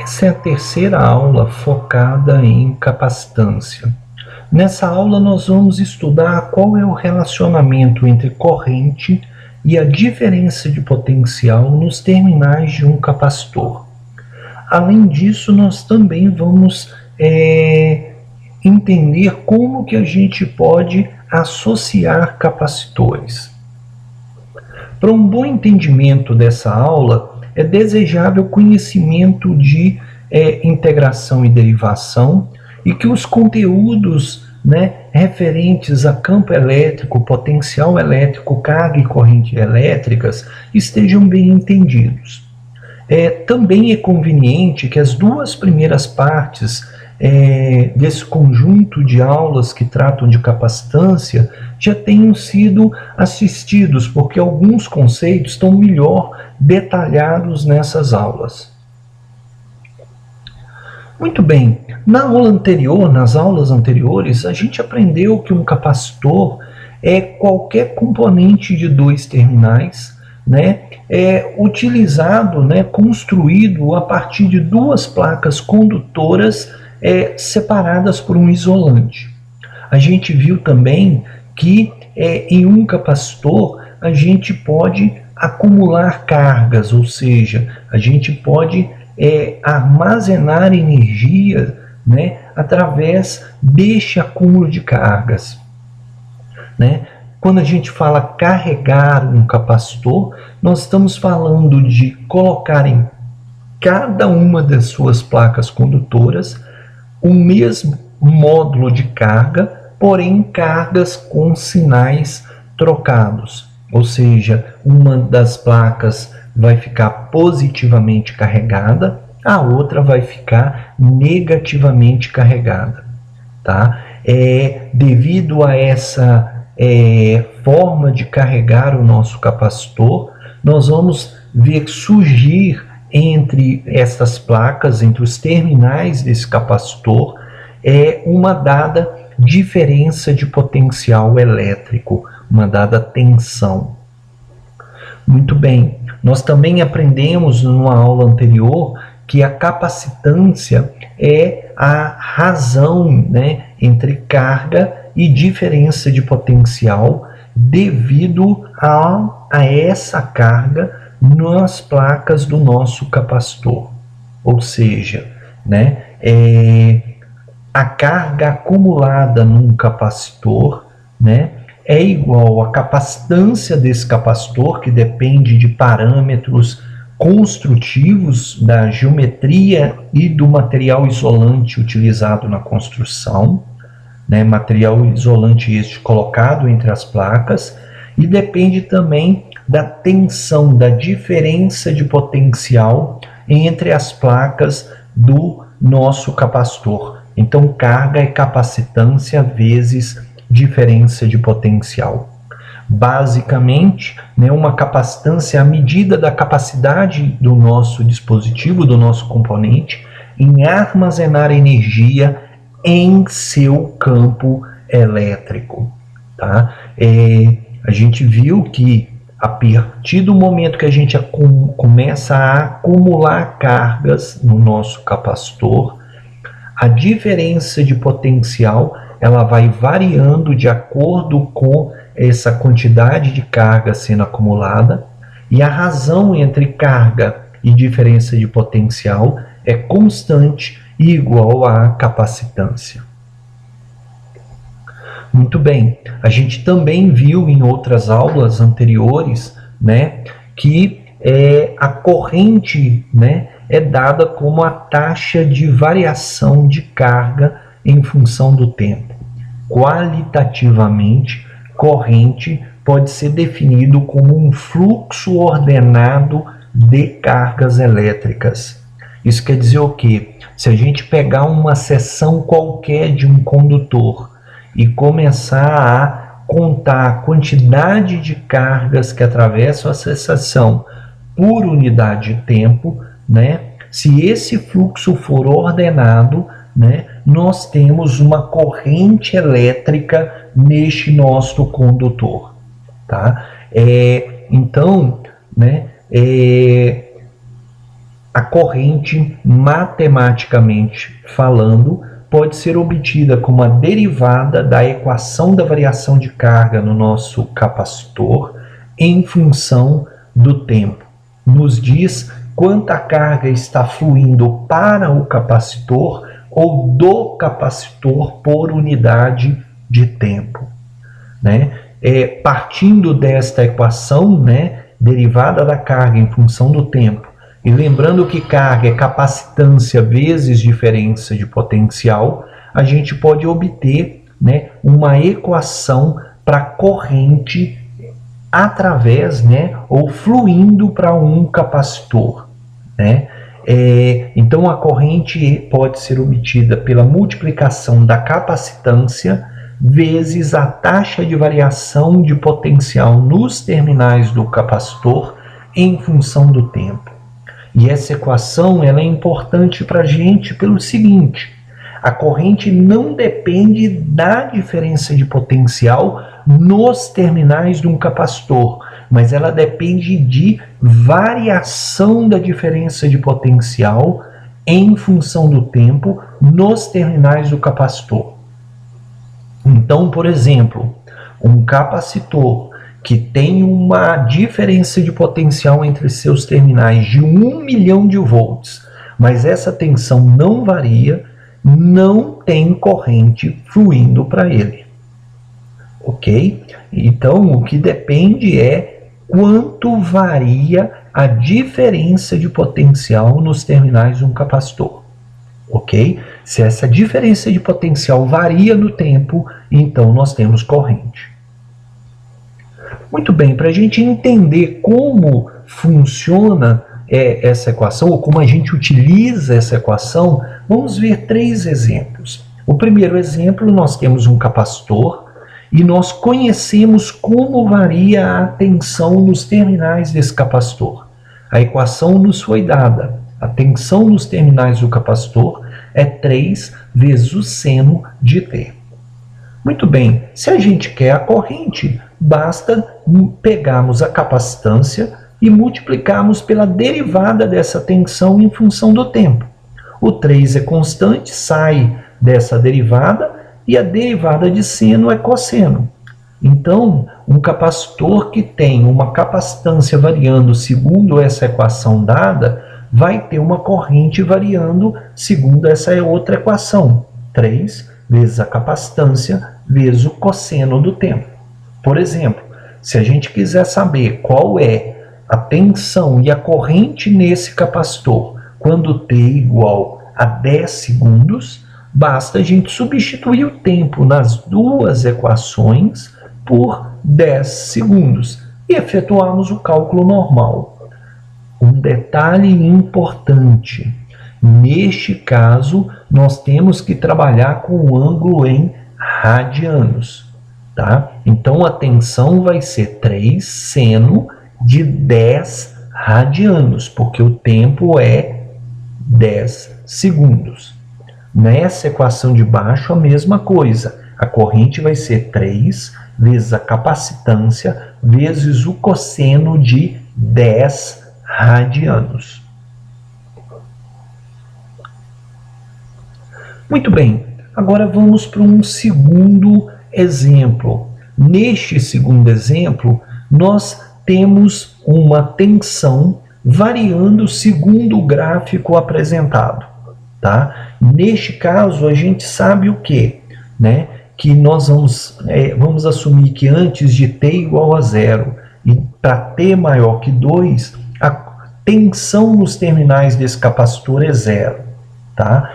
Essa é a terceira aula focada em capacitância. Nessa aula nós vamos estudar qual é o relacionamento entre corrente e a diferença de potencial nos terminais de um capacitor. Além disso, nós também vamos entender como que a gente pode associar capacitores. Para um bom entendimento dessa aula, é desejável conhecimento de integração e derivação e que os conteúdos referentes a campo elétrico, potencial elétrico, carga e corrente elétricas estejam bem entendidos. Também é conveniente que as duas primeiras partes desse conjunto de aulas que tratam de capacitância já tenham sido assistidos, porque alguns conceitos estão melhor detalhados nessas aulas. Muito bem, nas aulas anteriores, a gente aprendeu que um capacitor é qualquer componente de dois terminais, utilizado, construído a partir de duas placas condutoras separadas por um isolante. A gente viu também que em um capacitor a gente pode acumular cargas, ou seja, a gente pode armazenar energia através deste acúmulo de cargas. Quando a gente fala carregar um capacitor, nós estamos falando de colocar em cada uma das suas placas condutoras o mesmo módulo de carga, porém cargas com sinais trocados. Ou seja, uma das placas vai ficar positivamente carregada, a outra vai ficar negativamente carregada. Tá? Devido a essa forma de carregar o nosso capacitor, nós vamos ver surgir entre essas placas, entre os terminais desse capacitor, uma dada diferença de potencial elétrico, uma dada tensão. Muito bem, nós também aprendemos numa aula anterior que a capacitância é a razão entre carga e diferença de potencial devido a essa carga nas placas do nosso capacitor. Ou seja, a carga acumulada num capacitor é igual à capacitância desse capacitor, que depende de parâmetros construtivos da geometria e do material isolante utilizado na construção, material isolante este colocado entre as placas, e depende também da tensão, da diferença de potencial entre as placas do nosso capacitor. Então, carga é capacitância vezes diferença de potencial. Basicamente, uma capacitância é a medida da capacidade do nosso dispositivo, do nosso componente, em armazenar energia em seu campo elétrico. Tá? A gente viu que a partir do momento que a gente começa a acumular cargas no nosso capacitor, a diferença de potencial ela vai variando de acordo com essa quantidade de carga sendo acumulada, e a razão entre carga e diferença de potencial é constante e igual à capacitância. Muito bem, a gente também viu em outras aulas anteriores que a corrente é dada como a taxa de variação de carga em função do tempo. Qualitativamente, corrente pode ser definido como um fluxo ordenado de cargas elétricas. Isso quer dizer o quê? Se a gente pegar uma seção qualquer de um condutor e começar a contar a quantidade de cargas que atravessam essa seção por unidade de tempo, se esse fluxo for ordenado, nós temos uma corrente elétrica neste nosso condutor. Tá? Então, A corrente, matematicamente falando, pode ser obtida como a derivada da equação da variação de carga no nosso capacitor em função do tempo. Nos diz quanta carga está fluindo para o capacitor ou do capacitor por unidade de tempo, né? Partindo desta equação, né, derivada da carga em função do tempo, e lembrando que carga é capacitância vezes diferença de potencial, a gente pode obter, né, uma equação para corrente através, né, ou fluindo para um capacitor, né? Então a corrente pode ser obtida pela multiplicação da capacitância vezes a taxa de variação de potencial nos terminais do capacitor em função do tempo. E essa equação ela é importante para a gente pelo seguinte: a corrente não depende da diferença de potencial nos terminais de um capacitor, mas ela depende de variação da diferença de potencial em função do tempo nos terminais do capacitor. Então, por exemplo, um capacitor que tem uma diferença de potencial entre seus terminais de 1 milhão de volts, mas essa tensão não varia, não tem corrente fluindo para ele. Ok? Então, o que depende é quanto varia a diferença de potencial nos terminais de um capacitor. Ok? Se essa diferença de potencial varia no tempo, então nós temos corrente. Muito bem, para a gente entender como funciona essa equação, ou como a gente utiliza essa equação, vamos ver 3 exemplos. O primeiro exemplo, nós temos um capacitor e nós conhecemos como varia a tensão nos terminais desse capacitor. A equação nos foi dada. A tensão nos terminais do capacitor é 3 vezes o seno de T. Muito bem, se a gente quer a corrente, basta pegarmos a capacitância e multiplicarmos pela derivada dessa tensão em função do tempo. O 3 é constante, sai dessa derivada, e a derivada de seno é cosseno. Então, um capacitor que tem uma capacitância variando segundo essa equação dada, vai ter uma corrente variando segundo essa outra equação. 3 vezes a capacitância vezes o cosseno do tempo. Por exemplo, se a gente quiser saber qual é a tensão e a corrente nesse capacitor quando t é igual a 10 segundos, basta a gente substituir o tempo nas duas equações por 10 segundos e efetuarmos o cálculo normal. Um detalhe importante: neste caso, nós temos que trabalhar com o ângulo em radianos, tá? Então a tensão vai ser 3 seno de 10 radianos, porque o tempo é 10 segundos. Nessa equação de baixo, a mesma coisa. A corrente vai ser 3 vezes a capacitância vezes o cosseno de 10 radianos. Muito bem, agora vamos para um segundo exemplo. Neste segundo exemplo, nós temos uma tensão variando segundo o gráfico apresentado, tá? Neste caso, a gente sabe o quê? Né? Que nós vamos assumir que antes de t igual a 0 e para t maior que 2, a tensão nos terminais desse capacitor é 0, tá?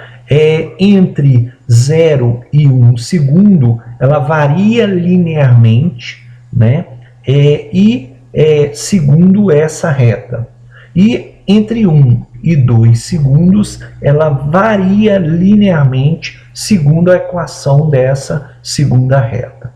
Entre 0 e 1 segundo, ela varia linearmente, né? Segundo essa reta. E entre 1 e 2 segundos, ela varia linearmente segundo a equação dessa segunda reta.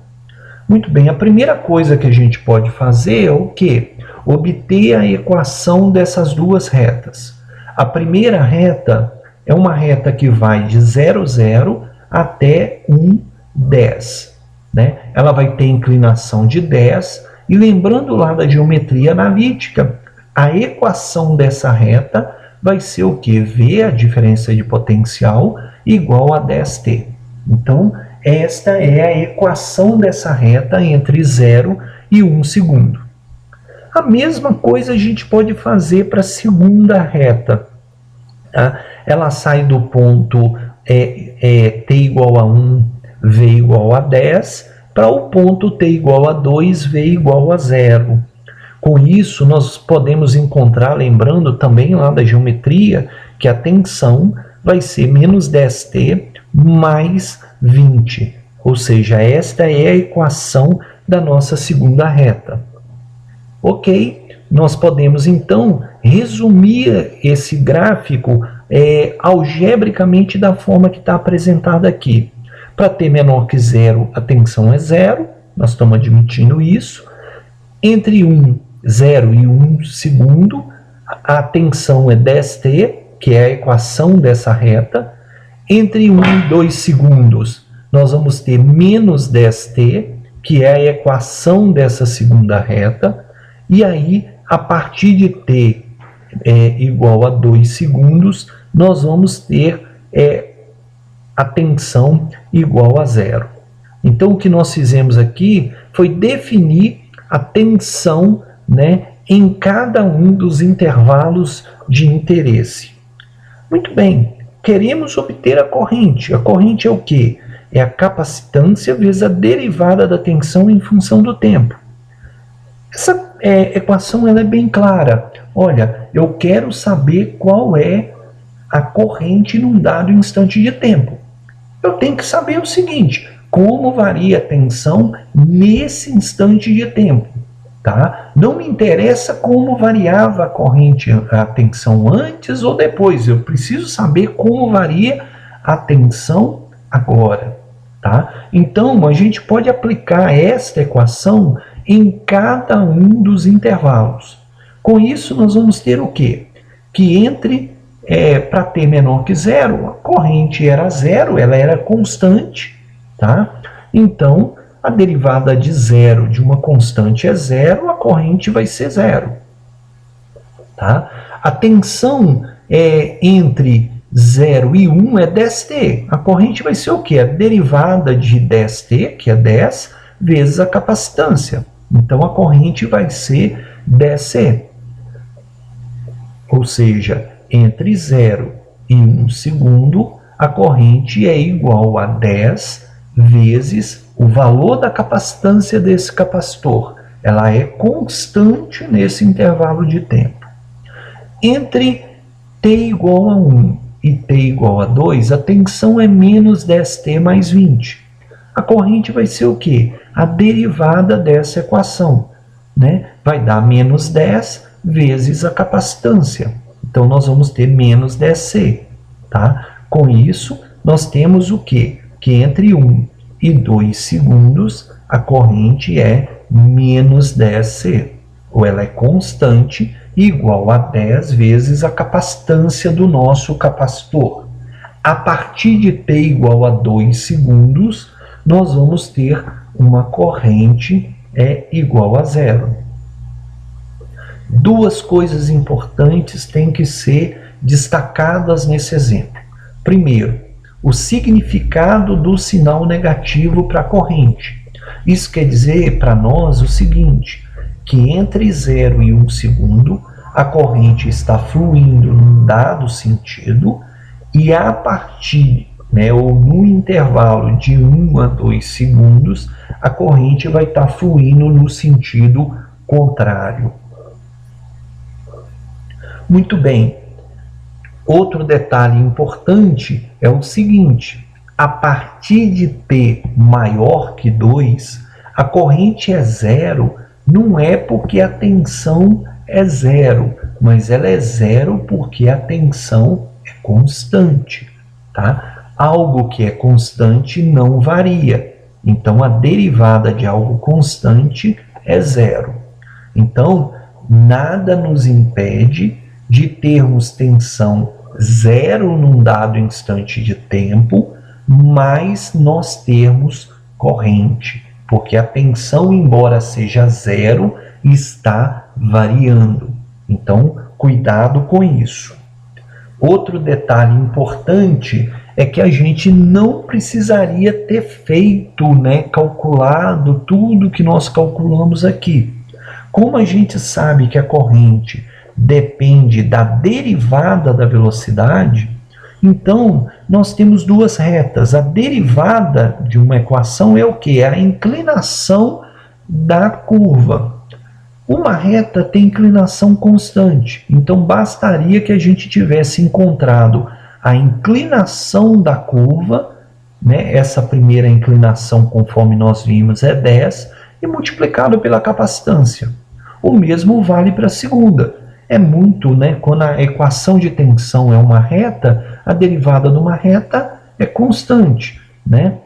Muito bem, a primeira coisa que a gente pode fazer é o quê? Obter a equação dessas duas retas. A primeira reta é uma reta que vai de 0, 0 até 1, 10. Né? Ela vai ter inclinação de 10, e lembrando lá da geometria analítica, a equação dessa reta vai ser o que? V, a diferença de potencial, igual a 10t. Então, esta é a equação dessa reta entre 0 e 1 segundo. A mesma coisa a gente pode fazer para a segunda reta. Tá? Ela sai do ponto t igual a 1, v igual a 10, para o ponto t igual a 2, v igual a 0. Com isso, nós podemos encontrar, lembrando também lá da geometria, que a tensão vai ser menos 10t mais 20. Ou seja, esta é a equação da nossa segunda reta. Ok? Nós podemos, então, resumir esse gráfico algebricamente da forma que está apresentada aqui. Para t menor que 0, a tensão é 0. Nós estamos admitindo isso. Entre 0 e 1 segundo, a tensão é 10t, que é a equação dessa reta. Entre 1 e 2 segundos, nós vamos ter menos 10t, que é a equação dessa segunda reta. E aí, a partir de t igual a 2 segundos, nós vamos ter a tensão igual a 0. Então, o que nós fizemos aqui foi definir a tensão, né, em cada um dos intervalos de interesse. Muito bem, queremos obter a corrente. A corrente é o quê? É a capacitância vezes a derivada da tensão em função do tempo. Essa equação ela é bem clara. Olha, eu quero saber qual é a corrente num dado instante de tempo. Eu tenho que saber o seguinte: como varia a tensão nesse instante de tempo. Tá? Não me interessa como variava a corrente, a tensão antes ou depois. Eu preciso saber como varia a tensão agora. Tá? Então, a gente pode aplicar esta equação em cada um dos intervalos. Com isso, nós vamos ter o quê? Que para t menor que 0, a corrente era 0, ela era constante. Tá? Então, a derivada de 0 de uma constante é 0, a corrente vai ser 0. Tá? A tensão entre 0 e 1 é 10t. A corrente vai ser o quê? A derivada de 10t, que é 10, vezes a capacitância. Então, a corrente vai ser 10c. Ou seja, entre 0 e 1 segundo, a corrente é igual a 10 vezes o valor da capacitância desse capacitor. Ela é constante nesse intervalo de tempo. Entre t igual a 1 e t igual a 2, a tensão é menos 10t mais 20. A corrente vai ser o quê? A derivada dessa equação, né? Vai dar menos 10 vezes a capacitância. Então, nós vamos ter menos 10c. Tá? Com isso, nós temos o quê? Que entre 1 e 2 segundos, a corrente é menos 10c. Ou ela é constante, igual a 10 vezes a capacitância do nosso capacitor. A partir de t igual a 2 segundos, nós vamos ter uma corrente igual a 0. Duas coisas importantes têm que ser destacadas nesse exemplo. Primeiro, o significado do sinal negativo para a corrente. Isso quer dizer para nós o seguinte, que entre 0 e 1 segundo, a corrente está fluindo num dado sentido e a partir, ou no intervalo de 1 a 2 segundos, a corrente vai estar fluindo no sentido contrário. Muito bem. Outro detalhe importante é o seguinte: a partir de t maior que 2, a corrente é 0, não é porque a tensão é 0, mas ela é 0 porque a tensão é constante. Tá? Algo que é constante não varia. Então, a derivada de algo constante é 0. Então, nada nos impede de termos tensão 0 num dado instante de tempo, mas nós termos corrente, porque a tensão, embora seja 0, está variando. Então, cuidado com isso. Outro detalhe importante é que a gente não precisaria ter feito, né, calculado tudo que nós calculamos aqui. Como a gente sabe que a corrente depende da derivada da velocidade, então nós temos duas retas. A derivada de uma equação é o quê? É a inclinação da curva. Uma reta tem inclinação constante, então bastaria que a gente tivesse encontrado a inclinação da curva, né? Essa primeira inclinação, conforme nós vimos, é 10, e multiplicado pela capacitância. O mesmo vale para a segunda. É muito, né? Quando a equação de tensão é uma reta, a derivada de uma reta é constante, né?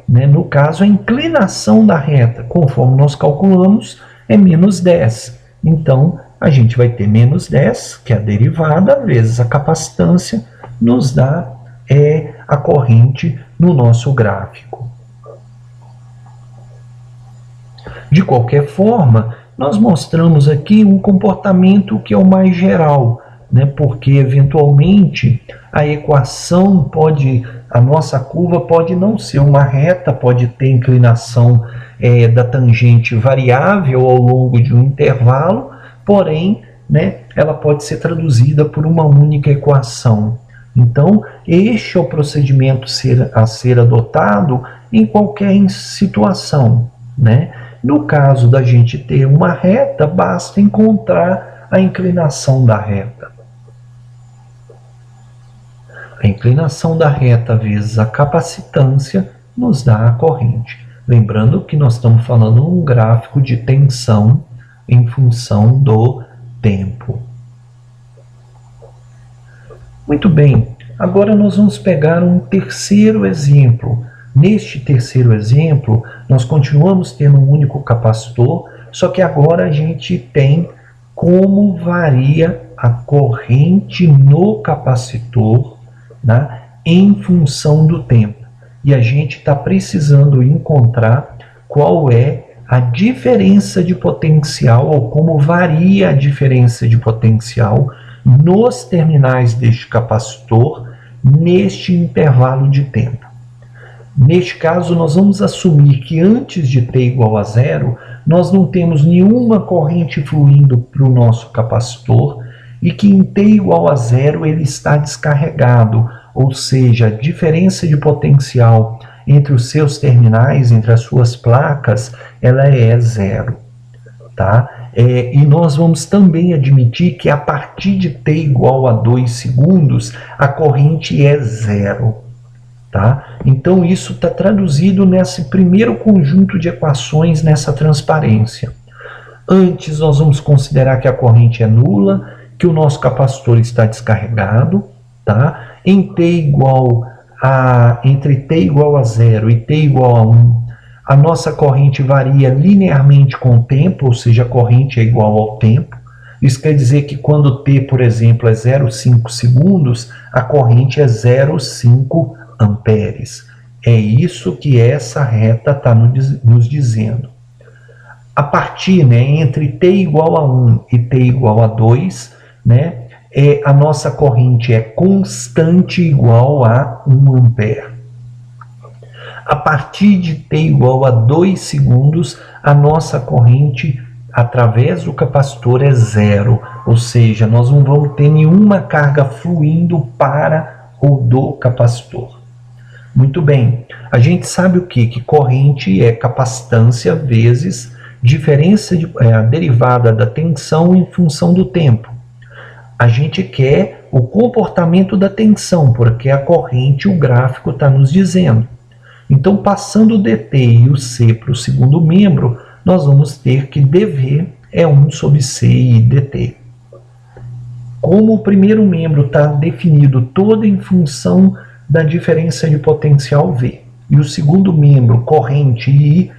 Né, no caso, a inclinação da reta, conforme nós calculamos, é menos 10. Então, a gente vai ter menos 10, que é a derivada, vezes a capacitância, nos dá a corrente no nosso gráfico. De qualquer forma, nós mostramos aqui um comportamento que é o mais geral, né, porque, eventualmente, a equação a nossa curva pode não ser uma reta, pode ter inclinação da tangente variável ao longo de um intervalo, porém, né, ela pode ser traduzida por uma única equação. Então, este é o procedimento a ser adotado em qualquer situação, né? No caso da gente ter uma reta, basta encontrar a inclinação da reta. A inclinação da reta vezes a capacitância nos dá a corrente. Lembrando que nós estamos falando de um gráfico de tensão em função do tempo. Muito bem, agora nós vamos pegar um terceiro exemplo. Neste terceiro exemplo, nós continuamos tendo um único capacitor, só que agora a gente tem como varia a corrente no capacitor, né, em função do tempo. E a gente está precisando encontrar qual é a diferença de potencial, ou como varia a diferença de potencial nos terminais deste capacitor neste intervalo de tempo. Neste caso, nós vamos assumir que antes de t igual a zero, nós não temos nenhuma corrente fluindo para o nosso capacitor e que em t igual a zero ele está descarregado, ou seja, a diferença de potencial entre os seus terminais, entre as suas placas, ela é zero, tá? E nós vamos também admitir que a partir de t igual a 2 segundos, a corrente é zero. Tá? Então, isso está traduzido nesse primeiro conjunto de equações, nessa transparência. Antes, nós vamos considerar que a corrente é nula, que o nosso capacitor está descarregado. Tá? Entre t igual a 0 e t igual a 1, a nossa corrente varia linearmente com o tempo, ou seja, a corrente é igual ao tempo. Isso quer dizer que quando t, por exemplo, é 0,5 segundos, a corrente é 0,5 amperes. É isso que essa reta está nos dizendo. A partir, né, entre t igual a 1 e t igual a 2, né, a nossa corrente é constante igual a 1 ampere. A partir de t igual a 2 segundos, a nossa corrente através do capacitor é zero, ou seja, nós não vamos ter nenhuma carga fluindo para ou do capacitor. Muito bem, a gente sabe o quê? Que corrente é capacitância vezes a derivada da tensão em função do tempo. A gente quer o comportamento da tensão, porque a corrente, o gráfico está nos dizendo. Então, passando o dt e o c para o segundo membro, nós vamos ter que dv é 1 sobre c e dt. Como o primeiro membro está definido todo em função da diferença de potencial V, e o segundo membro, corrente e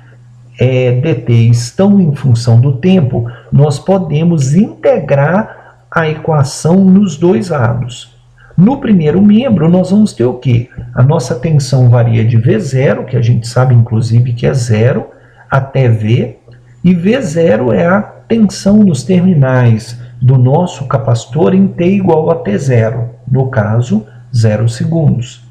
dt, estão em função do tempo, nós podemos integrar a equação nos dois lados. No primeiro membro, nós vamos ter o quê? A nossa tensão varia de V0, que a gente sabe inclusive que é zero, até V, e V0 é a tensão nos terminais do nosso capacitor em t igual a t0, no caso, 0 segundos.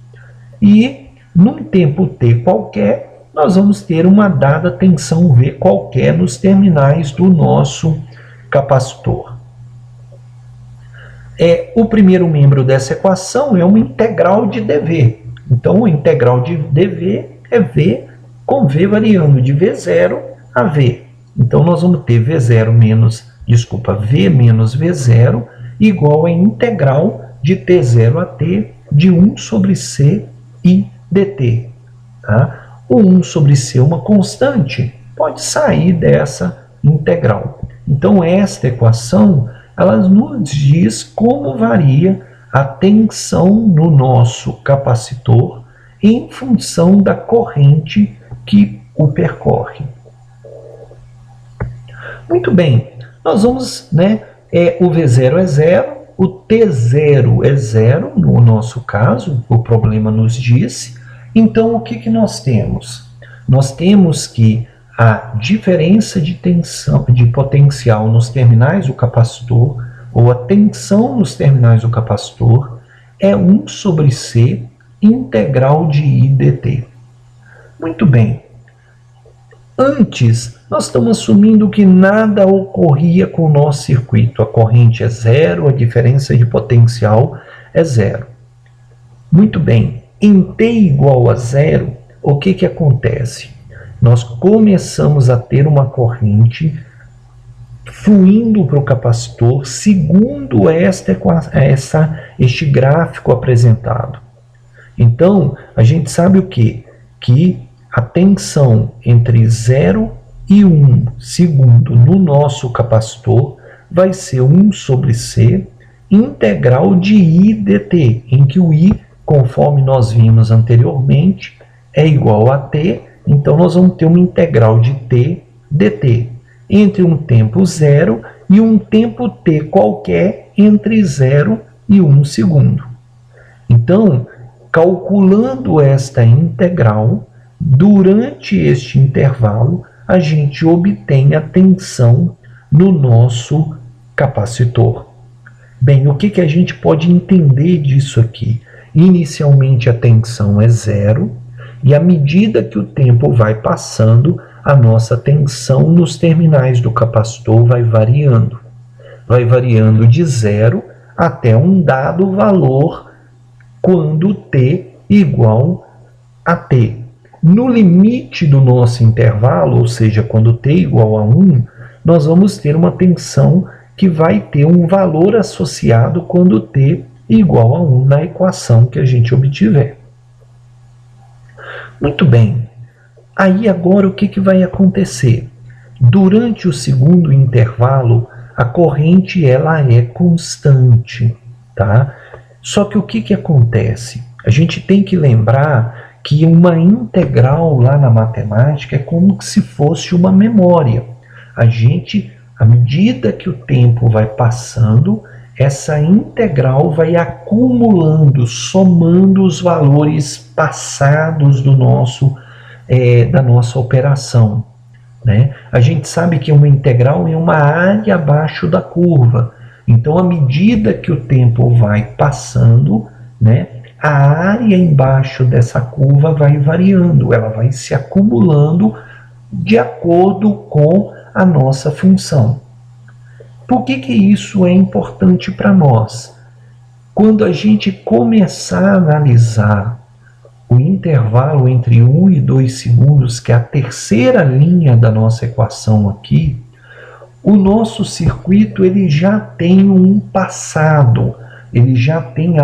E num tempo t qualquer, nós vamos ter uma dada tensão V qualquer nos terminais do nosso capacitor. O primeiro membro dessa equação é uma integral de dV. Então, a integral de dV é V com V variando de V0 a V. Então, nós vamos ter V menos V0 igual a integral de T0 a T de 1 sobre C I dt. Tá? O 1 sobre C é uma constante, pode sair dessa integral. Então, esta equação ela nos diz como varia a tensão no nosso capacitor em função da corrente que o percorre. Muito bem, nós vamos, o V0 é 0, o T0 é 0, no nosso caso, o problema nos disse. Então, o que nós temos? Nós temos que a diferença de tensão, de potencial nos terminais do capacitor, ou a tensão nos terminais do capacitor, é 1 sobre C integral de I dt. Muito bem. Antes, nós estamos assumindo que nada ocorria com o nosso circuito. A corrente é 0, a diferença de potencial é 0. Muito bem. Em t igual a 0, o que acontece? Nós começamos a ter uma corrente fluindo para o capacitor segundo este gráfico apresentado. Então, a gente sabe o quê? Que a tensão entre 0 e 1 segundo no nosso capacitor vai ser 1 sobre C integral de I dt, em que o I, conforme nós vimos anteriormente, é igual a T. Então, nós vamos ter uma integral de t dt entre um tempo 0 e um tempo t qualquer entre 0 e 1 segundo. Então, calculando esta integral, durante este intervalo, a gente obtém a tensão no nosso capacitor. Bem, o que a gente pode entender disso aqui? Inicialmente, a tensão é 0, e à medida que o tempo vai passando, a nossa tensão nos terminais do capacitor vai variando. Vai variando de 0 até um dado valor quando t igual a t. No limite do nosso intervalo, ou seja, quando t igual a 1, nós vamos ter uma tensão que vai ter um valor associado quando t igual a 1 na equação que a gente obtiver. Muito bem. Aí agora o que vai acontecer? Durante o segundo intervalo, a corrente ela é constante, tá? Só que o que acontece? A gente tem que lembrar que uma integral lá na matemática é como se fosse uma memória. À medida que o tempo vai passando, essa integral vai acumulando, somando os valores passados da nossa operação. A gente sabe que uma integral é uma área abaixo da curva. Então, à medida que o tempo vai passando, a área embaixo dessa curva vai variando, ela vai se acumulando de acordo com a nossa função. Por que isso é importante para nós? Quando a gente começar a analisar o intervalo entre 1 e 2 segundos, que é a terceira linha da nossa equação aqui, o nosso circuito ele já tem um passado, ele já tem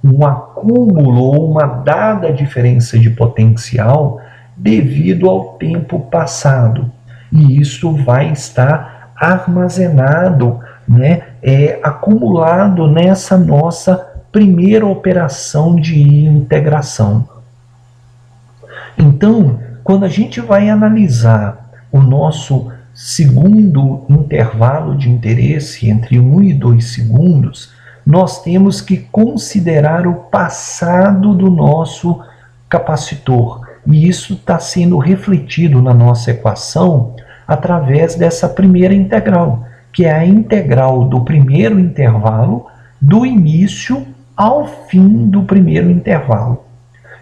um acúmulo ou uma dada diferença de potencial devido ao tempo passado. E isso vai estar armazenado, acumulado nessa nossa primeira operação de integração. Então, quando a gente vai analisar o nosso segundo intervalo de interesse entre 1 e 2 segundos, nós temos que considerar o passado do nosso capacitor. E isso está sendo refletido na nossa equação através dessa primeira integral, que é a integral do primeiro intervalo do início ao fim do primeiro intervalo.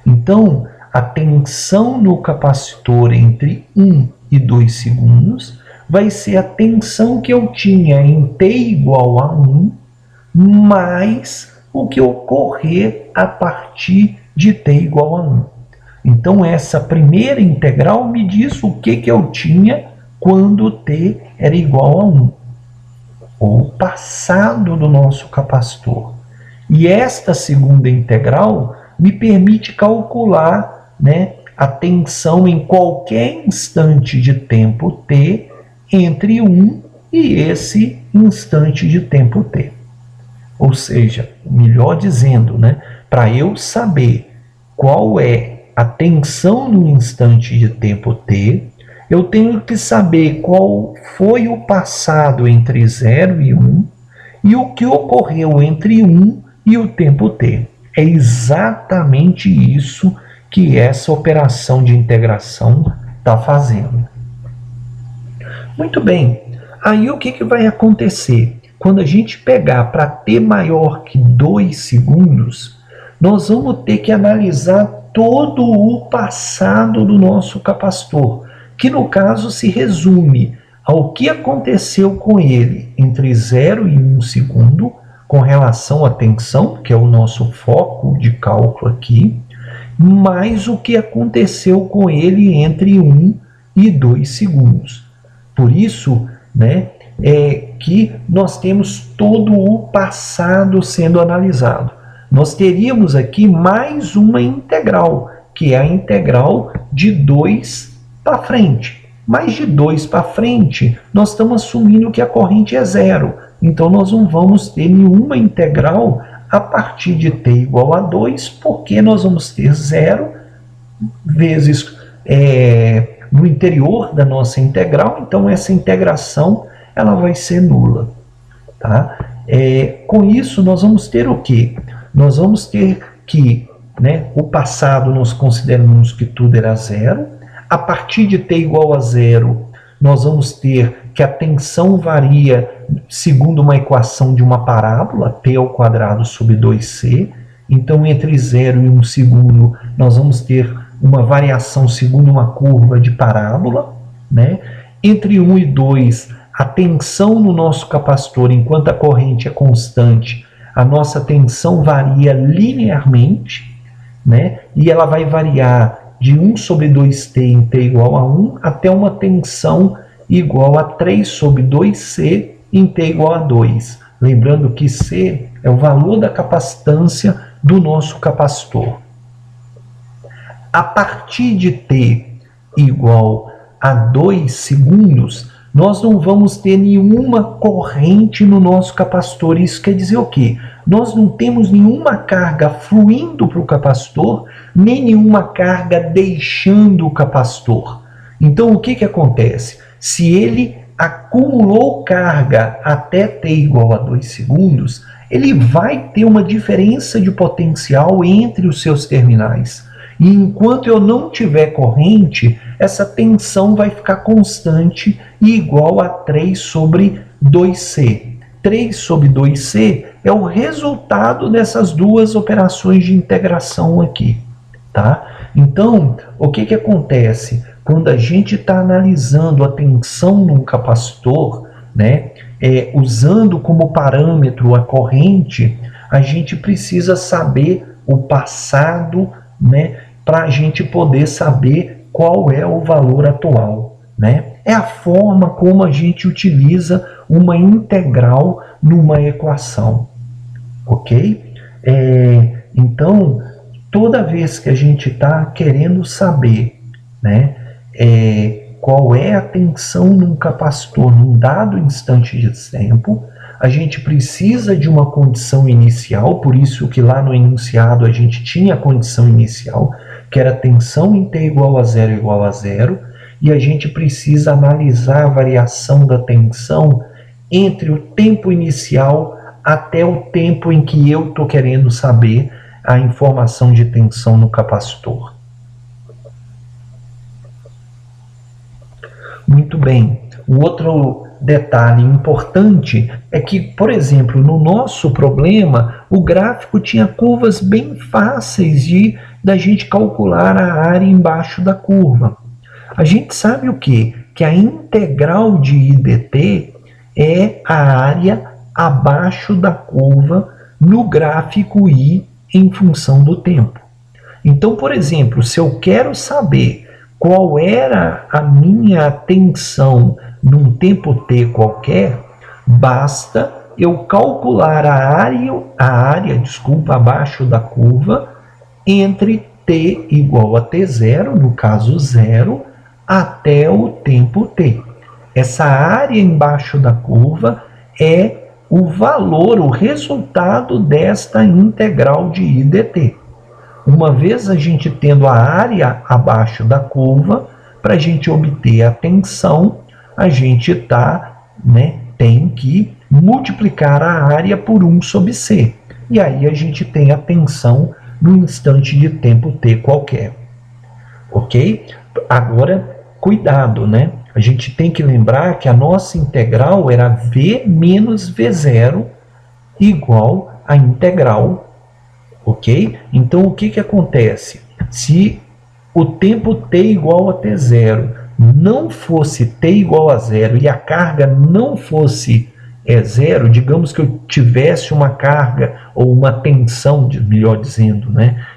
Então, a tensão no capacitor entre 1 e 2 segundos vai ser a tensão que eu tinha em t igual a 1 mais o que ocorrer a partir de t igual a 1. Então, essa primeira integral me diz o que eu tinha quando t era igual a 1, ou o passado do nosso capacitor. E esta segunda integral me permite calcular, né, a tensão em qualquer instante de tempo t entre 1 e esse instante de tempo t. Ou seja, melhor dizendo, né, para eu saber qual é a tensão no instante de tempo t, eu tenho que saber qual foi o passado entre 0 e 1 e o que ocorreu entre 1 e o tempo t. É exatamente isso que essa operação de integração está fazendo. Muito bem, aí o que vai acontecer? Quando a gente pegar para t maior que 2 segundos, nós vamos ter que analisar todo o passado do nosso capacitor, que no caso se resume ao que aconteceu com ele entre 0 e 1 segundo, com relação à tensão, que é o nosso foco de cálculo aqui, mais o que aconteceu com ele entre 1 e 2 segundos. Por isso, né, é que nós temos todo o passado sendo analisado. Nós teríamos aqui mais uma integral, que é a integral de 2 para frente. Mas de 2 para frente, nós estamos assumindo que a corrente é zero. Então, nós não vamos ter nenhuma integral a partir de t igual a 2, porque nós vamos ter 0 vezes no interior da nossa integral. Então, essa integração ela vai ser nula. Tá? Com isso, nós vamos ter o quê? Nós vamos ter que, né, o passado nós consideramos que tudo era zero. A partir de t igual a zero, nós vamos ter que a tensão varia segundo uma equação de uma parábola, t ao quadrado sobre 2c. Então, entre 0 e 1 segundo, nós vamos ter uma variação segundo uma curva de parábola. Né? Entre 1 e 2, a tensão no nosso capacitor, enquanto a corrente é constante, a nossa tensão varia linearmente, né? E ela vai variar de 1 sobre 2t em t igual a 1 até uma tensão igual a 3 sobre 2c em t igual a 2. Lembrando que C é o valor da capacitância do nosso capacitor. A partir de t igual a 2 segundos, nós não vamos ter nenhuma corrente no nosso capacitor. Isso quer dizer o quê? Nós não temos nenhuma carga fluindo para o capacitor, nem nenhuma carga deixando o capacitor. Então, o que acontece? Se ele acumulou carga até t igual a 2 segundos, ele vai ter uma diferença de potencial entre os seus terminais. E enquanto eu não tiver corrente, essa tensão vai ficar constante e igual a 3 sobre 2c. 3 sobre 2c é o resultado dessas duas operações de integração aqui. Tá? Então, o que acontece? Quando a gente está analisando a tensão num capacitor, né, usando como parâmetro a corrente, a gente precisa saber o passado, né, para a gente poder saber qual é o valor atual. Né? É a forma como a gente utiliza uma integral numa equação. Ok? Então, toda vez que a gente está querendo saber, né, qual é a tensão num capacitor num dado instante de tempo, a gente precisa de uma condição inicial, por isso que lá no enunciado a gente tinha a condição inicial, que era tensão em t igual a zero, e a gente precisa analisar a variação da tensão entre o tempo inicial até o tempo em que eu estou querendo saber a informação de tensão no capacitor. Muito bem. O outro detalhe importante é que, por exemplo, no nosso problema, o gráfico tinha curvas bem fáceis da gente calcular a área embaixo da curva. A gente sabe o quê? Que a integral de I dt é a área abaixo da curva no gráfico I em função do tempo. Então, por exemplo, se eu quero saber qual era a minha tensão num tempo t qualquer, basta eu calcular a área abaixo da curva entre t igual a t0, no caso 0, até o tempo t. Essa área embaixo da curva é o valor, o resultado desta integral de I dt. Uma vez a gente tendo a área abaixo da curva, para a gente obter a tensão, a gente tem que multiplicar a área por 1 sobre c. E aí a gente tem a tensão no instante de tempo t qualquer. Ok? Agora, cuidado, né? A gente tem que lembrar que a nossa integral era v menos v0 igual a integral. Ok? Então, o que acontece? Se o tempo t igual a t0 não fosse t igual a 0 e a carga não fosse zero, digamos que eu tivesse uma carga ou uma tensão, melhor dizendo,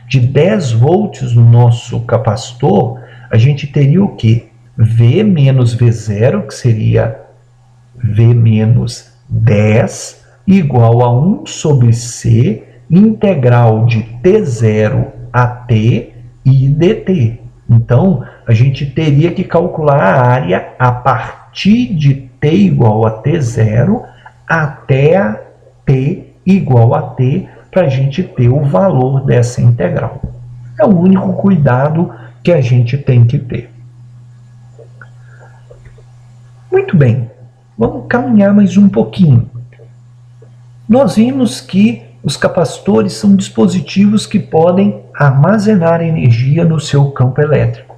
de 10 volts no nosso capacitor, a gente teria o quê? V menos V0, que seria V menos 10, igual a 1 sobre C, integral de T0 a T I dt. Então, a gente teria que calcular a área a partir de T igual a T0 até a T igual a T, para a gente ter o valor dessa integral. É o único cuidado que a gente tem que ter. Muito bem, vamos caminhar mais um pouquinho. Nós vimos que os capacitores são dispositivos que podem armazenar energia no seu campo elétrico.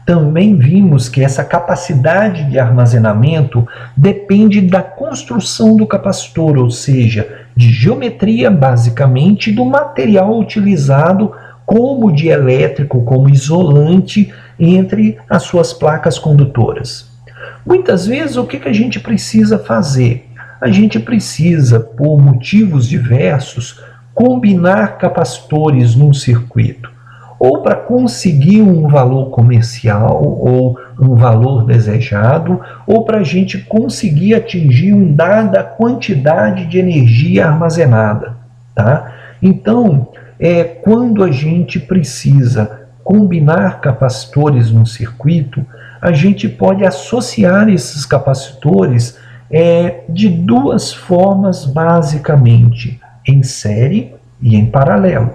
Também vimos que essa capacidade de armazenamento depende da construção do capacitor, ou seja, de geometria, basicamente, do material utilizado como dielétrico, como isolante entre as suas placas condutoras. Muitas vezes, o que a gente precisa fazer? A gente precisa, por motivos diversos, combinar capacitores num circuito, ou para conseguir um valor comercial ou um valor desejado, ou para a gente conseguir atingir uma dada quantidade de energia armazenada. Tá? Então, quando a gente precisa combinar capacitores num circuito, a gente pode associar esses capacitores de duas formas, basicamente, em série e em paralelo.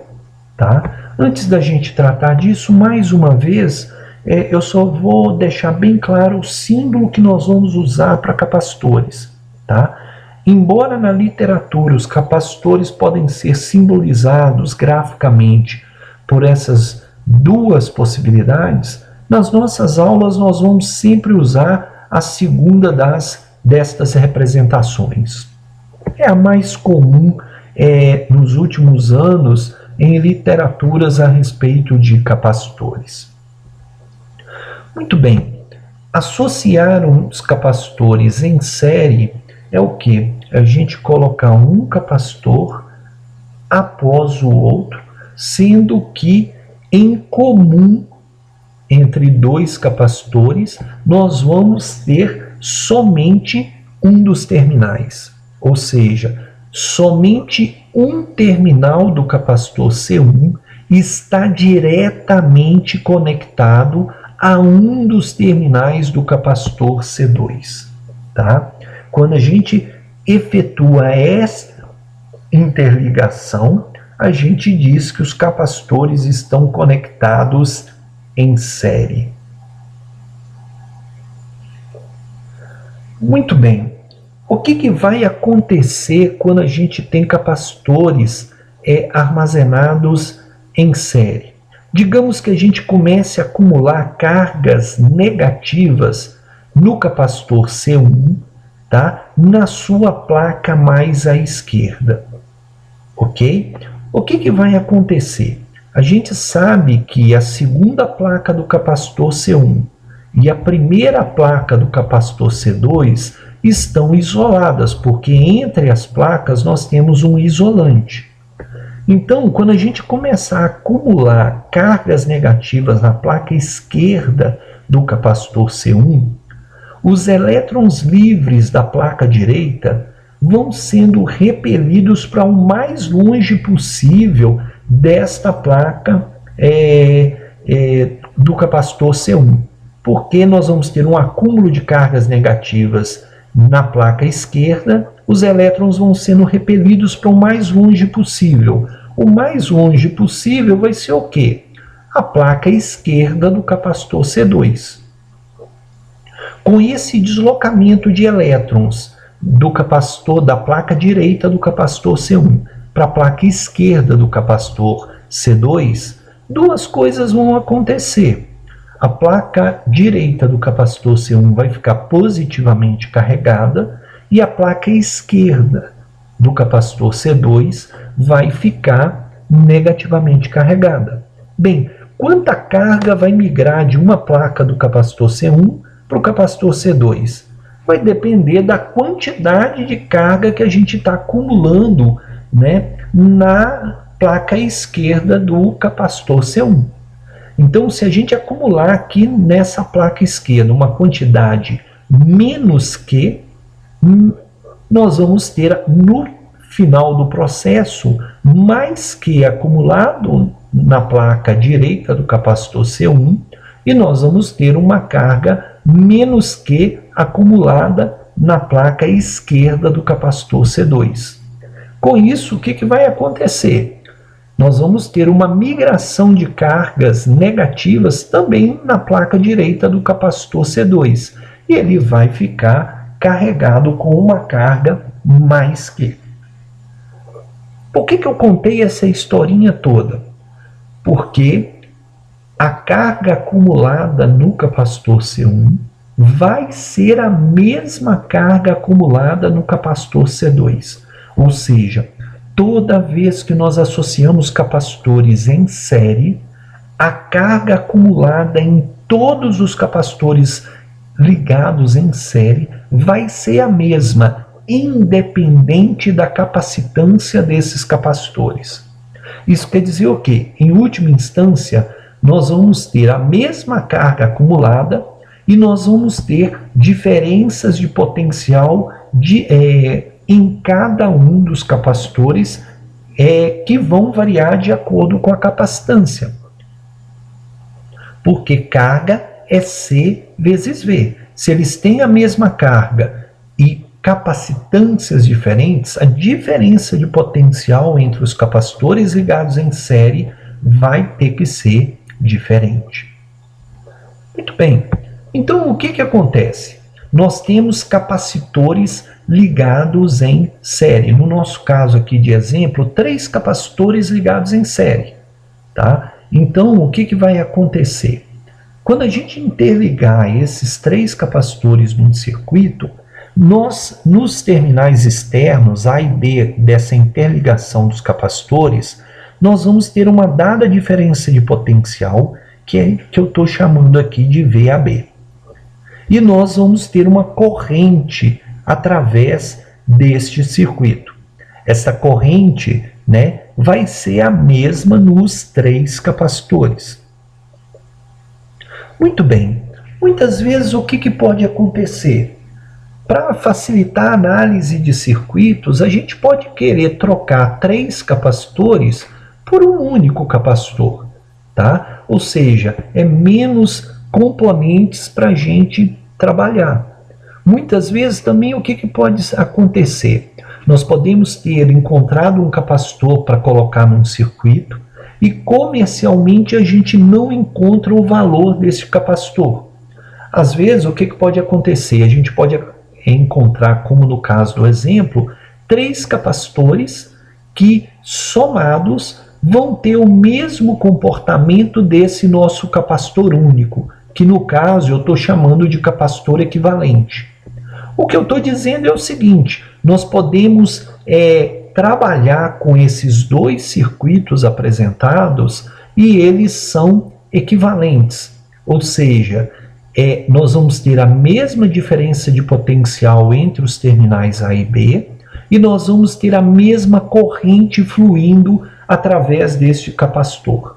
Tá? Antes da gente tratar disso, mais uma vez, eu só vou deixar bem claro o símbolo que nós vamos usar para capacitores. Tá? Embora na literatura os capacitores podem ser simbolizados graficamente por essas duas possibilidades, nas nossas aulas nós vamos sempre usar a segunda destas representações. É a mais comum nos últimos anos em literaturas a respeito de capacitores. Muito bem, associar os capacitores em série é o que? É a gente colocar um capacitor após o outro, sendo que em comum entre dois capacitores nós vamos ter somente um dos terminais, ou seja, somente um terminal do capacitor C1 está diretamente conectado a um dos terminais do capacitor C2. Tá? Quando a gente efetua essa interligação, a gente diz que os capacitores estão conectados em série. Muito bem. O que vai acontecer quando a gente tem capacitores armazenados em série? Digamos que a gente comece a acumular cargas negativas no capacitor C1, tá? Na sua placa mais à esquerda, ok? O que vai acontecer? A gente sabe que a segunda placa do capacitor C1 e a primeira placa do capacitor C2 estão isoladas, porque entre as placas nós temos um isolante. Então, quando a gente começar a acumular cargas negativas na placa esquerda do capacitor C1, os elétrons livres da placa direita vão sendo repelidos para o mais longe possível desta placa do capacitor C1. Porque nós vamos ter um acúmulo de cargas negativas na placa esquerda, os elétrons vão sendo repelidos para o mais longe possível. O mais longe possível vai ser o quê? A placa esquerda do capacitor C2. Com esse deslocamento de elétrons do capacitor da placa direita do capacitor C1 para a placa esquerda do capacitor C2, duas coisas vão acontecer. A placa direita do capacitor C1 vai ficar positivamente carregada e a placa esquerda do capacitor C2 vai ficar negativamente carregada. Bem, quanta carga vai migrar de uma placa do capacitor C1 para o capacitor C2? Vai depender da quantidade de carga que a gente está acumulando, né, na placa esquerda do capacitor C1. Então, se a gente acumular aqui nessa placa esquerda uma quantidade menos que, nós vamos ter no final do processo mais que acumulado na placa direita do capacitor C1 e nós vamos ter uma carga menos que acumulada na placa esquerda do capacitor C2. Com isso, o que vai acontecer? Nós vamos ter uma migração de cargas negativas também na placa direita do capacitor C2. E ele vai ficar carregado com uma carga mais que. Por que eu contei essa historinha toda? Porque a carga acumulada no capacitor C1 vai ser a mesma carga acumulada no capacitor C2. Ou seja, toda vez que nós associamos capacitores em série, a carga acumulada em todos os capacitores ligados em série vai ser a mesma, independente da capacitância desses capacitores. Isso quer dizer o quê? Em última instância, nós vamos ter a mesma carga acumulada e nós vamos ter diferenças de potencial em cada um dos capacitores que vão variar de acordo com a capacitância. Porque carga é C vezes V. Se eles têm a mesma carga e capacitâncias diferentes, a diferença de potencial entre os capacitores ligados em série vai ter que ser diferente. Muito bem. Então, o que acontece? Nós temos capacitores ligados em série. No nosso caso aqui de exemplo, 3 capacitores ligados em série. Tá? Então, o que vai acontecer? Quando a gente interligar esses 3 capacitores num circuito, nós, nos terminais externos, A e B dessa interligação dos capacitores, nós vamos ter uma dada diferença de potencial, que eu estou chamando aqui de VAB. E nós vamos ter uma corrente através deste circuito. Essa corrente, né, vai ser a mesma nos 3 capacitores. Muito bem. Muitas vezes o que pode acontecer? Para facilitar a análise de circuitos, a gente pode querer trocar 3 capacitores por um único capacitor, tá? Ou seja, é menos componentes para a gente trabalhar. Muitas vezes também o que pode acontecer? Nós podemos ter encontrado um capacitor para colocar num circuito e comercialmente a gente não encontra o valor desse capacitor. Às vezes o que pode acontecer? A gente pode encontrar, como no caso do exemplo, 3 capacitores que somados vão ter o mesmo comportamento desse nosso capacitor único, que no caso eu estou chamando de capacitor equivalente. O que eu estou dizendo é o seguinte: nós podemos trabalhar com esses dois circuitos apresentados e eles são equivalentes, ou seja, nós vamos ter a mesma diferença de potencial entre os terminais A e B e nós vamos ter a mesma corrente fluindo através deste capacitor.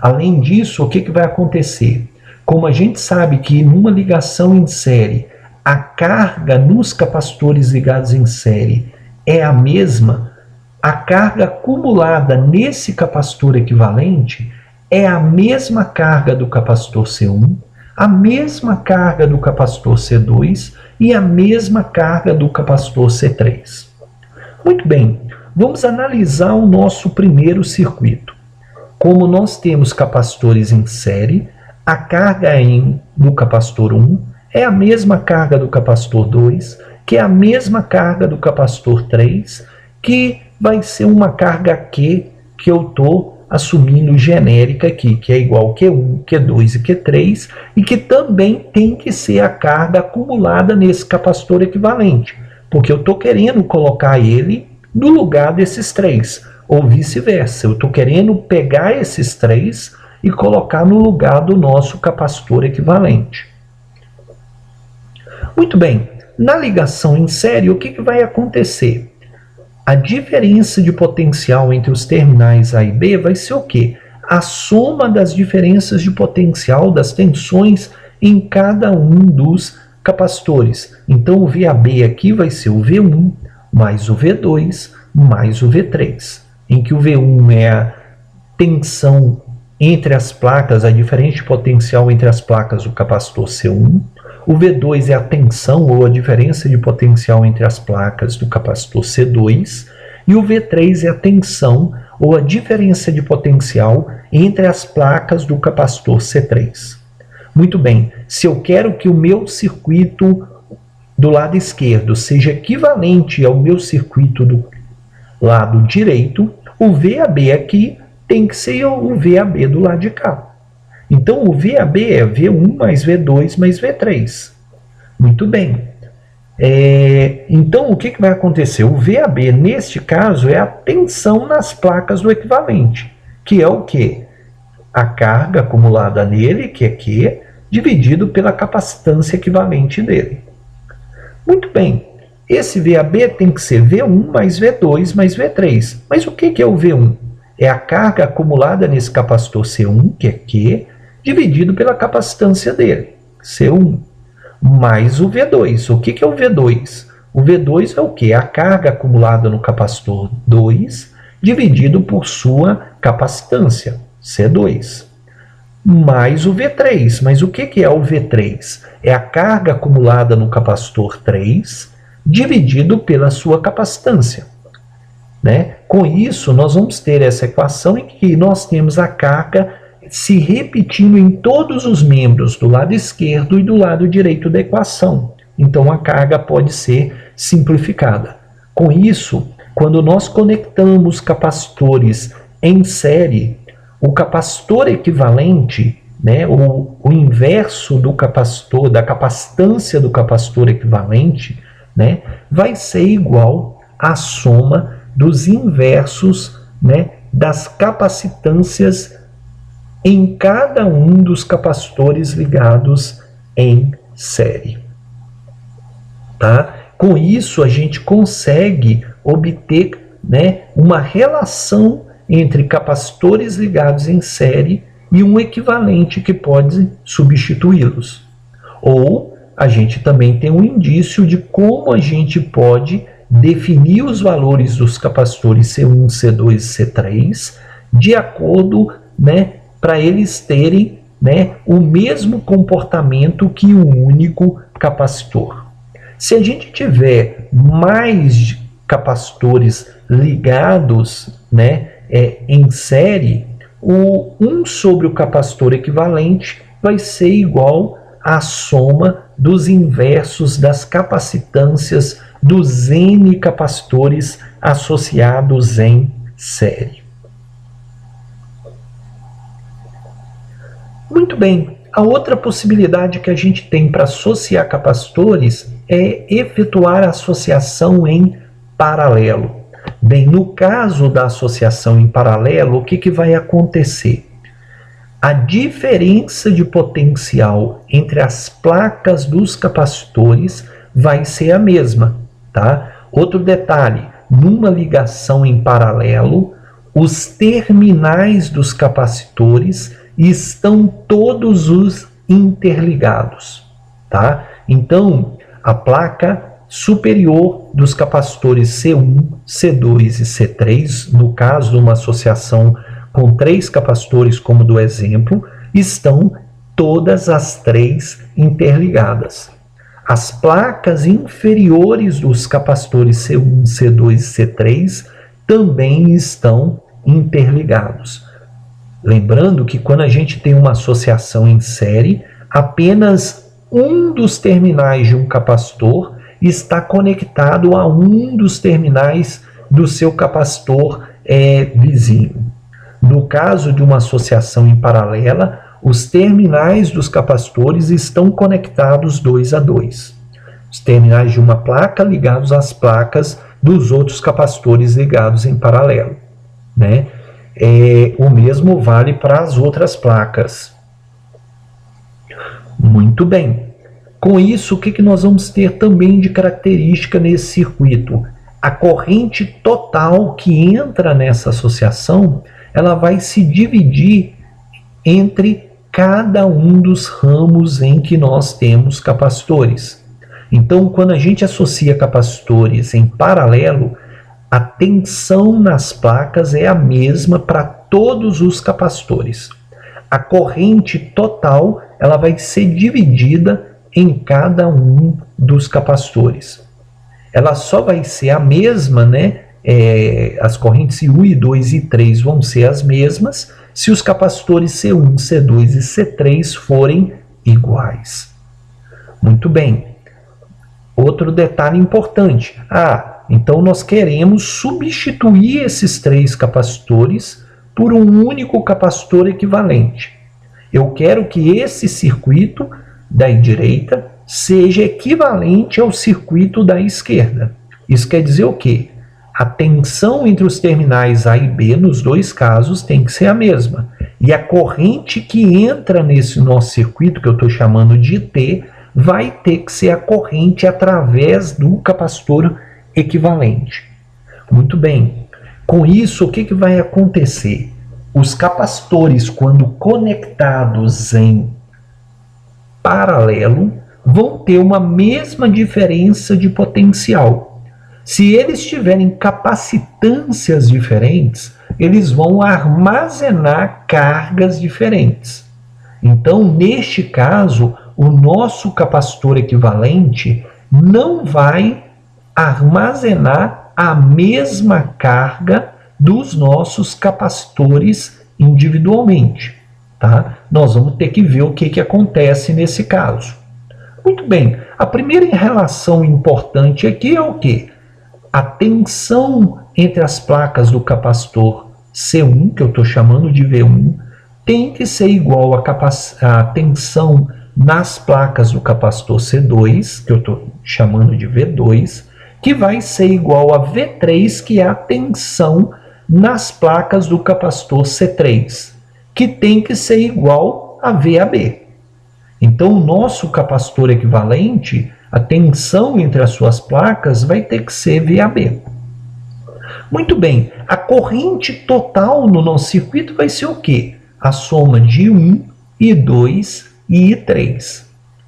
Além disso, o que vai acontecer? Como a gente sabe que numa ligação em série, a carga nos capacitores ligados em série é a mesma, a carga acumulada nesse capacitor equivalente é a mesma carga do capacitor C1, a mesma carga do capacitor C2 e a mesma carga do capacitor C3. Muito bem, vamos analisar o nosso primeiro circuito. Como nós temos capacitores em série, a carga do capacitor 1 é a mesma carga do capacitor 2, que é a mesma carga do capacitor 3, que vai ser uma carga Q que eu estou assumindo genérica aqui, que é igual Q1, Q2 e Q3, e que também tem que ser a carga acumulada nesse capacitor equivalente, porque eu estou querendo colocar ele no lugar desses três, ou vice-versa. Eu estou querendo pegar esses três e colocar no lugar do nosso capacitor equivalente. Muito bem, na ligação em série, o que vai acontecer? A diferença de potencial entre os terminais A e B vai ser o quê? A soma das diferenças de potencial das tensões em cada um dos capacitores. Então o VAB aqui vai ser o V1 mais o V2 mais o V3, em que o V1 é a tensão entre as placas, a diferença de potencial entre as placas do capacitor C1, o V2 é a tensão ou a diferença de potencial entre as placas do capacitor C2, e o V3 é a tensão ou a diferença de potencial entre as placas do capacitor C3. Muito bem, se eu quero que o meu circuito do lado esquerdo seja equivalente ao meu circuito do lado direito, o VAB aqui tem que ser o VAB do lado de cá. Então, o VAB é V1 mais V2 mais V3. Muito bem. Então, o que vai acontecer? O VAB, neste caso, é a tensão nas placas do equivalente, que é o quê? A carga acumulada nele, que é Q, dividido pela capacitância equivalente dele. Muito bem. Esse VAB tem que ser V1 mais V2 mais V3. Mas o que é o V1? É a carga acumulada nesse capacitor C1, que é Q, dividido pela capacitância dele, C1, mais o V2. O que é o V2? O V2 é o quê? A carga acumulada no capacitor 2, dividido por sua capacitância, C2, mais o V3. Mas o que é o V3? É a carga acumulada no capacitor 3, dividido pela sua capacitância. Né? Com isso, nós vamos ter essa equação em que nós temos a carga se repetindo em todos os membros do lado esquerdo e do lado direito da equação. Então, a carga pode ser simplificada. Com isso, quando nós conectamos capacitores em série, o capacitor equivalente, né, o inverso do capacitor, da capacitância do capacitor equivalente, né, vai ser igual à soma dos inversos, né, das capacitâncias em cada um dos capacitores ligados em série. Tá? Com isso, a gente consegue obter, né, uma relação entre capacitores ligados em série e um equivalente que pode substituí-los. Ou a gente também tem um indício de como a gente pode definir os valores dos capacitores C1, C2 e C3 de acordo, né, para eles terem, né, o mesmo comportamento que um único capacitor. Se a gente tiver mais capacitores ligados, né, em série, o 1 sobre o capacitor equivalente vai ser igual à soma dos inversos das capacitâncias dos N capacitores associados em série. Muito bem, a outra possibilidade que a gente tem para associar capacitores efetuar a associação em paralelo? Bem, no caso da associação em paralelo, o que vai acontecer? A diferença de potencial entre as placas dos capacitores vai ser a mesma, tá? Outro detalhe, numa ligação em paralelo, os terminais dos capacitores estão todos os interligados, tá? Então, a placa superior dos capacitores C1, C2 e C3, no caso de uma associação com 3 capacitores, como do exemplo, estão todas as 3 interligadas. As placas inferiores dos capacitores C1, C2 e C3 também estão interligados. Lembrando que quando a gente tem uma associação em série, apenas um dos terminais de um capacitor está conectado a um dos terminais do seu capacitor vizinho. No caso de uma associação em paralela, os terminais dos capacitores estão conectados 2 a 2. Os terminais de uma placa ligados às placas dos outros capacitores ligados em paralelo, né? O mesmo vale para as outras placas. Muito bem. Com isso, o que nós vamos ter também de característica nesse circuito? A corrente total que entra nessa associação, ela vai se dividir entre cada um dos ramos em que nós temos capacitores. Então, quando a gente associa capacitores em paralelo, a tensão nas placas é a mesma para todos os capacitores. A corrente total, ela vai ser dividida em cada um dos capacitores. Ela só vai ser a mesma, né? As correntes I1, I2 e I3 vão ser as mesmas se os capacitores C1, C2 e C3 forem iguais. Muito bem. Outro detalhe importante. Então nós queremos substituir esses 3 capacitores por um único capacitor equivalente. Eu quero que esse circuito da direita seja equivalente ao circuito da esquerda. Isso quer dizer o quê? A tensão entre os terminais A e B, nos dois casos, tem que ser a mesma. E a corrente que entra nesse nosso circuito, que eu estou chamando de T, vai ter que ser a corrente através do capacitor equivalente. Muito bem. Com isso, o que vai acontecer? Os capacitores, quando conectados em paralelo, vão ter uma mesma diferença de potencial. Se eles tiverem capacitâncias diferentes, eles vão armazenar cargas diferentes. Então, neste caso, o nosso capacitor equivalente não vai armazenar a mesma carga dos nossos capacitores individualmente, tá? Nós vamos ter que ver o que acontece nesse caso. Muito bem, a primeira relação importante aqui é o quê? A tensão entre as placas do capacitor C1, que eu estou chamando de V1, tem que ser igual à tensão nas placas do capacitor C2, que eu estou chamando de V2, que vai ser igual a V3, que é a tensão nas placas do capacitor C3, que tem que ser igual a VAB. Então, o nosso capacitor equivalente, a tensão entre as suas placas vai ter que ser VAB. Muito bem, a corrente total no nosso circuito vai ser o quê? A soma de I1, I2 e I3,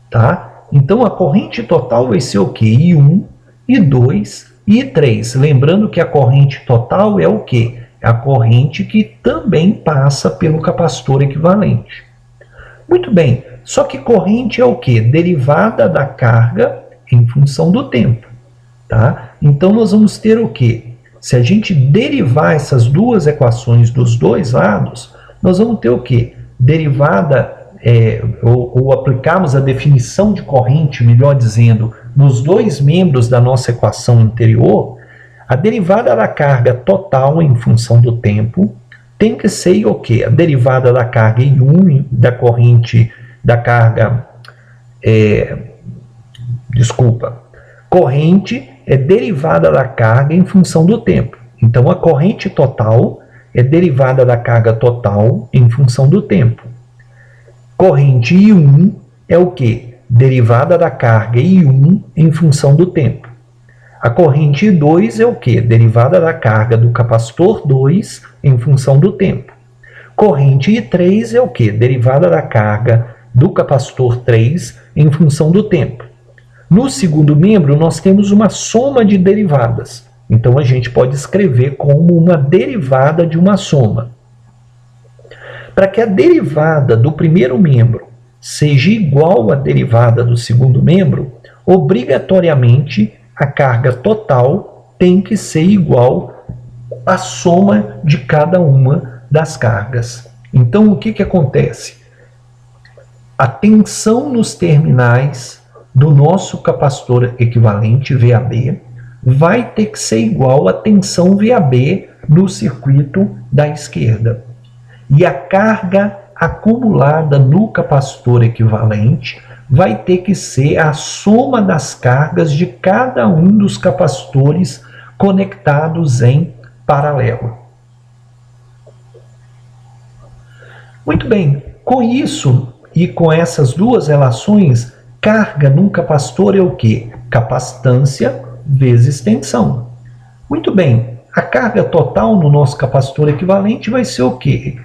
tá? Então, a corrente total vai ser o quê? I1, I2 e I3. Lembrando que a corrente total é o quê? É a corrente que também passa pelo capacitor equivalente. Muito bem, só que corrente é o quê? Derivada da carga em função do tempo, tá? Então, nós vamos ter o quê? Se a gente derivar essas duas equações dos dois lados, nós vamos ter o quê? Derivada, ou aplicarmos a definição de corrente, melhor dizendo, nos dois membros da nossa equação anterior, a derivada da carga total em função do tempo tem que ser o quê? A derivada da carga I1, da corrente, da carga, Corrente é derivada da carga em função do tempo. Então, a corrente total é derivada da carga total em função do tempo. Corrente I1 é o quê? Derivada da carga I1 em função do tempo. A corrente I2 é o quê? Derivada da carga do capacitor 2 em função do tempo. Corrente I3 é o quê? Derivada da carga do capacitor 3 em função do tempo. No segundo membro, nós temos uma soma de derivadas. Então, a gente pode escrever como uma derivada de uma soma. Para que a derivada do primeiro membro seja igual à derivada do segundo membro, obrigatoriamente a carga total tem que ser igual à soma de cada uma das cargas. Então, o que acontece? A tensão nos terminais do nosso capacitor equivalente VAB vai ter que ser igual à tensão VAB no circuito da esquerda. E a carga acumulada no capacitor equivalente vai ter que ser a soma das cargas de cada um dos capacitores conectados em paralelo. Muito bem, com isso e com essas duas relações, carga num capacitor é o quê? Capacitância vezes tensão. Muito bem, a carga total no nosso capacitor equivalente vai ser o quê?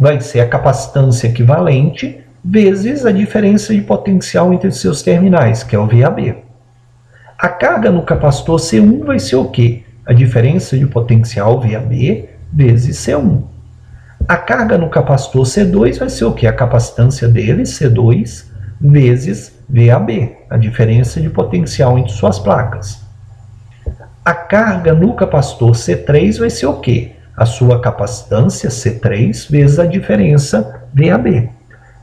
Vai ser a capacitância equivalente vezes a diferença de potencial entre os seus terminais, que é o VAB. A carga no capacitor C1 vai ser o quê? A diferença de potencial VAB vezes C1. A carga no capacitor C2 vai ser o quê? A capacitância dele, C2, vezes VAB, a diferença de potencial entre suas placas. A carga no capacitor C3 vai ser o quê? A sua capacitância, C3, vezes a diferença VAB.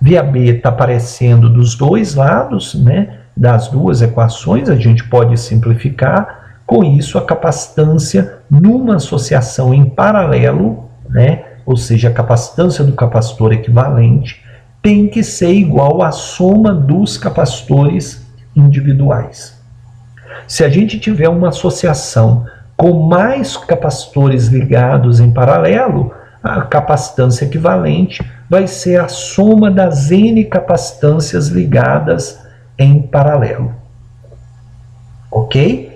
VAB está aparecendo dos dois lados, né, das duas equações, a gente pode simplificar. Com isso, a capacitância numa associação em paralelo, né, ou seja, a capacitância do capacitor equivalente, tem que ser igual à soma dos capacitores individuais. Se a gente tiver uma associação com mais capacitores ligados em paralelo, a capacitância equivalente vai ser a soma das N capacitâncias ligadas em paralelo. Ok?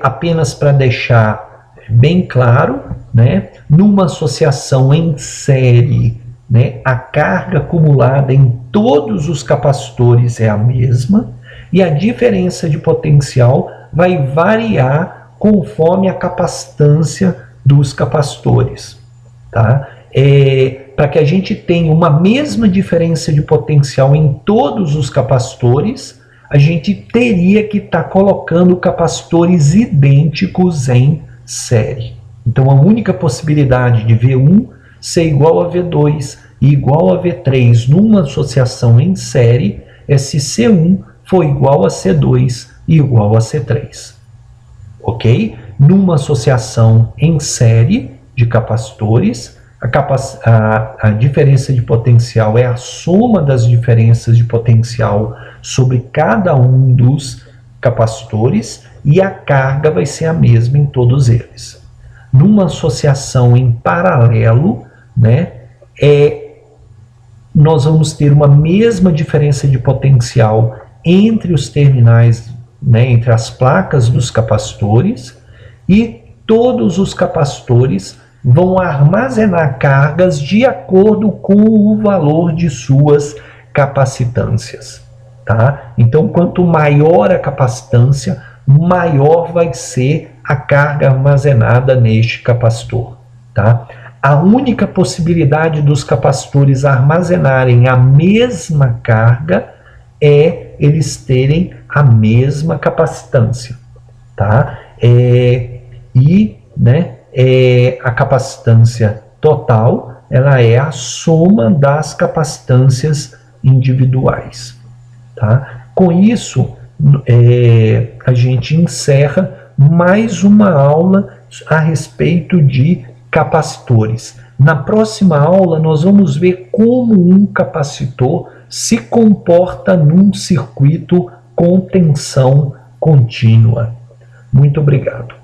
Apenas para deixar bem claro, né, numa associação em série, né, a carga acumulada em todos os capacitores é a mesma e a diferença de potencial vai variar conforme a capacitância dos capacitores. Tá? Para que a gente tenha uma mesma diferença de potencial em todos os capacitores, a gente teria que estar colocando capacitores idênticos em série. Então, a única possibilidade de V1 ser igual a V2 e igual a V3 numa associação em série é se C1 for igual a C2 e igual a C3. Ok? Numa associação em série de capacitores, a diferença de potencial é a soma das diferenças de potencial sobre cada um dos capacitores e a carga vai ser a mesma em todos eles. Numa associação em paralelo, né, nós vamos ter uma mesma diferença de potencial entre os terminais, né, entre as placas dos capacitores, e todos os capacitores vão armazenar cargas de acordo com o valor de suas capacitâncias. Tá? Então, quanto maior a capacitância, maior vai ser a carga armazenada neste capacitor. Tá? A única possibilidade dos capacitores armazenarem a mesma carga é eles terem a mesma capacitância. Tá? A capacitância total ela é a soma das capacitâncias individuais. Tá? Com isso, a gente encerra mais uma aula a respeito de capacitores. Na próxima aula, nós vamos ver como um capacitor se comporta num circuito com tensão contínua. Muito obrigado.